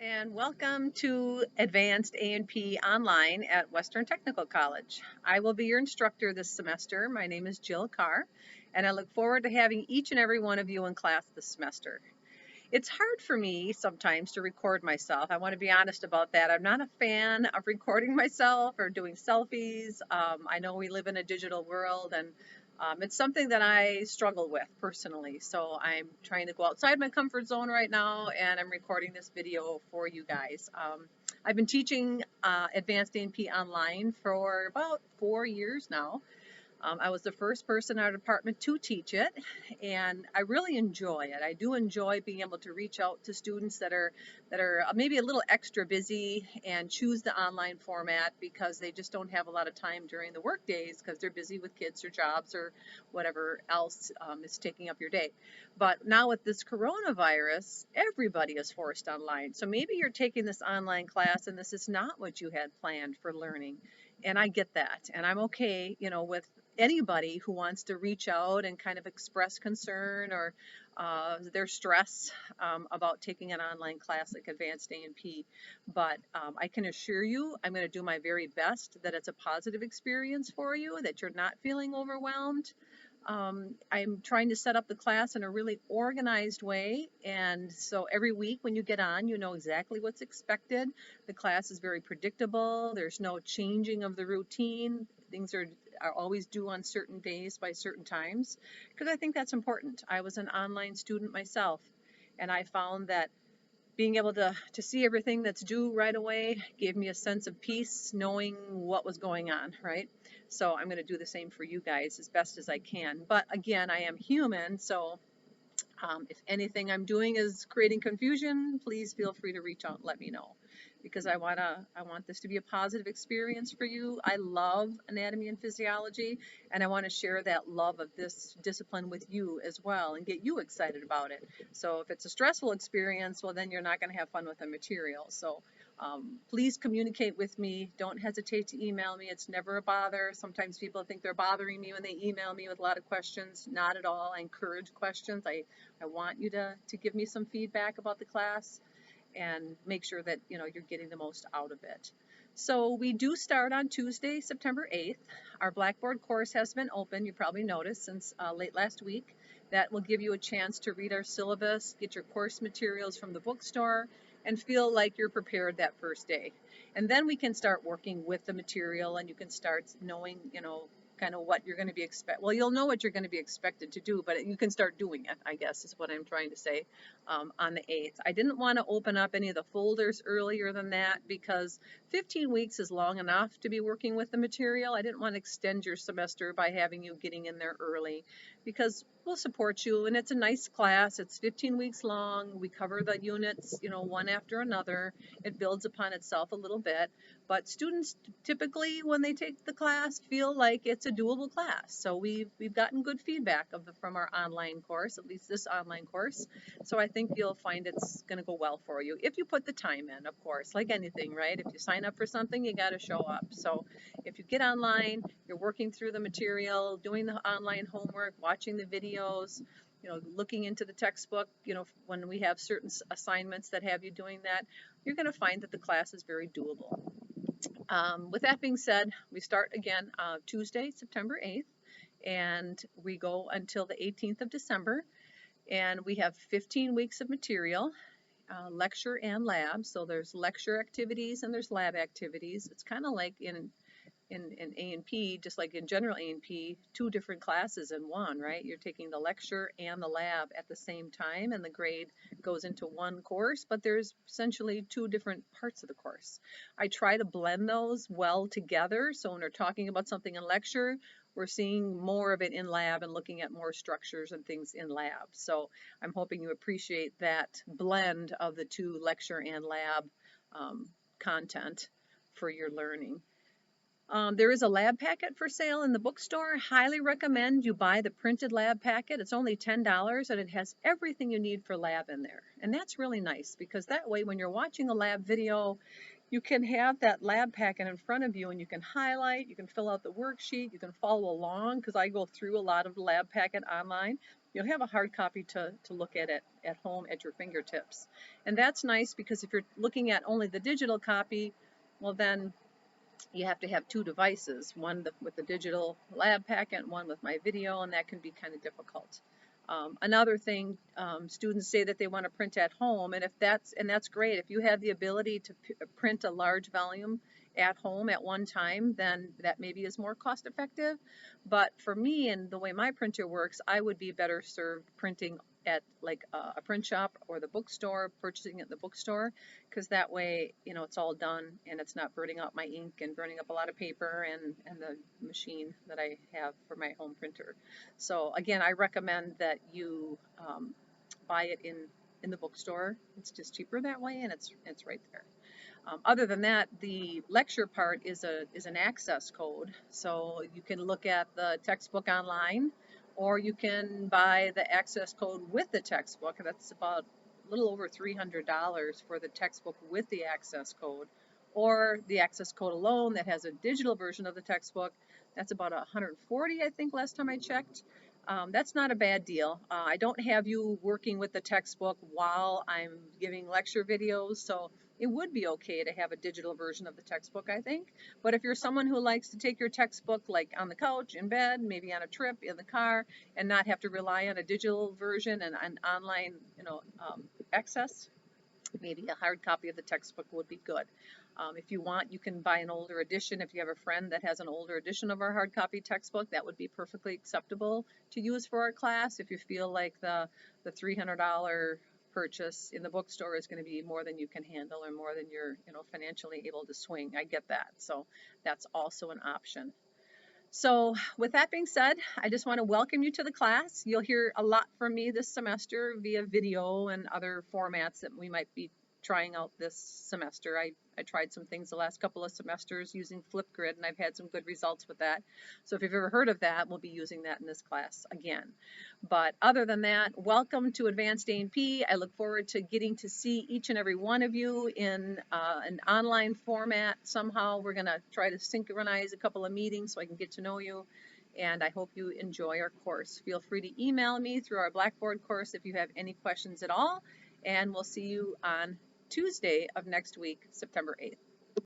and welcome to Advanced A&P Online at Western Technical College. I will be your instructor this semester. My name is Jill Carr, and I look forward to having each and every one of you in class this semester. It's hard for me sometimes to record myself. I want to be honest about that. I'm not a fan of recording myself or doing selfies. I know we live in a digital world, and it's something that I struggle with personally. So I'm trying to go outside my comfort zone right now, and I'm recording this video for you guys. I've been teaching Advanced A&P online for about 4 years now. I was the first person in our department to teach it, and I really enjoy it. I do enjoy being able to reach out to students that are maybe a little extra busy and choose the online format because they just don't have a lot of time during the work days because they're busy with kids or jobs or whatever else is taking up your day. But now with this coronavirus, everybody is forced online. So maybe you're taking this online class and this is not what you had planned for learning. And I get that, and I'm okay, with anybody who wants to reach out and kind of express concern or their stress about taking an online class like Advanced A&P. But I can assure you, I'm going to do my very best that it's a positive experience for you, that you're not feeling overwhelmed. I'm trying to set up the class in a really organized way, and so every week when you get on, you know exactly what's expected. The class is very predictable. There's no changing of the routine. Things are always due on certain days by certain times, because I think that's important. I was an online student myself, and I found that being able to see everything that's due right away gave me a sense of peace knowing what was going on, right? So I'm going to do the same for you guys as best as I can. But again, I am human, so if anything I'm doing is creating confusion, please feel free to reach out and let me know, because I want this to be a positive experience for you. I love anatomy and physiology, and I want to share that love of this discipline with you as well and get you excited about it. So if it's a stressful experience, well, then you're not going to have fun with the material. So please communicate with me. Don't hesitate to email me. It's never a bother. Sometimes people think they're bothering me when they email me with a lot of questions. Not at all. I encourage questions. I want you to give me some feedback about the class and make sure that you're getting the most out of it. So we do start on Tuesday, September 8th. Our Blackboard course has been open, you probably noticed, since late last week. That will give you a chance to read our syllabus, get your course materials from the bookstore, and feel like you're prepared that first day. And then we can start working with the material, and you can start knowing, kind of what you're going to be well, you'll know what you're going to be expected to do, but you can start doing it, I guess is what I'm trying to say, on the 8th. I didn't want to open up any of the folders earlier than that because 15 weeks is long enough to be working with the material. I didn't want to extend your semester by having you getting in there early, because we'll support you, and it's a nice class. It's 15 weeks long. We cover the units, one after another. It builds upon itself a little bit, but students typically, when they take the class, feel like it's a doable class. So we've gotten good feedback from our online course, at least this online course. So I think you'll find it's going to go well for you if you put the time in, of course, like anything, right? If you sign up for something, you got to show up. So if you get online, you're working through the material, doing the online homework, watching the videos, looking into the textbook, when we have certain assignments that have you doing that, you're going to find that the class is very doable. With that being said, we start again Tuesday, September 8th, and we go until the 18th of December, and we have 15 weeks of material, lecture and lab. So there's lecture activities and there's lab activities. It's kind of like in A&P, just like in general A&P, two different classes in one, right? You're taking the lecture and the lab at the same time, and the grade goes into one course, but there's essentially two different parts of the course. I try to blend those well together, so when we're talking about something in lecture, we're seeing more of it in lab and looking at more structures and things in lab. So I'm hoping you appreciate that blend of the two lecture and lab content for your learning. There is a lab packet for sale in the bookstore. Highly recommend you buy the printed lab packet. It's only $10 and it has everything you need for lab in there. And that's really nice because that way when you're watching a lab video, you can have that lab packet in front of you and you can highlight, you can fill out the worksheet, you can follow along, because I go through a lot of the lab packet online. you'll have a hard copy to look at it at home at your fingertips. And that's nice because if you're looking at only the digital copy, well then you have to have two devices, one with the digital lab packet, one with my video, and that can be kind of difficult. Another thing, students say that they want to print at home, and that's great. If you have the ability to print a large volume at home at one time, then that maybe is more cost effective. But for me and the way my printer works, I would be better served printing at like a print shop or the bookstore, purchasing at the bookstore, because that way, it's all done and it's not burning up my ink and burning up a lot of paper and the machine that I have for my home printer. So again, I recommend that you buy it in the bookstore. It's just cheaper that way, and it's right there. Other than that, the lecture part is an access code. So you can look at the textbook online, or you can buy the access code with the textbook. That's about a little over $300 for the textbook with the access code, or the access code alone that has a digital version of the textbook. That's about $140, I think, last time I checked. That's not a bad deal. I don't have you working with the textbook while I'm giving lecture videos, so it would be okay to have a digital version of the textbook, I think. But if you're someone who likes to take your textbook like on the couch, in bed, maybe on a trip, in the car, and not have to rely on a digital version and an online, access, maybe a hard copy of the textbook would be good. If you want, you can buy an older edition. If you have a friend that has an older edition of our hard copy textbook, that would be perfectly acceptable to use for our class. If you feel like the $300 purchase in the bookstore is going to be more than you can handle or more than you're financially able to swing, I get that. So that's also an option. So with that being said, I just want to welcome you to the class. You'll hear a lot from me this semester via video and other formats that we might be trying out this semester. I tried some things the last couple of semesters using Flipgrid, and I've had some good results with that. So if you've ever heard of that, we'll be using that in this class again. But other than that, welcome to Advanced A&P. I look forward to getting to see each and every one of you in an online format. Somehow we're going to try to synchronize a couple of meetings so I can get to know you. And I hope you enjoy our course. Feel free to email me through our Blackboard course if you have any questions at all. And we'll see you on Tuesday of next week, September 8th.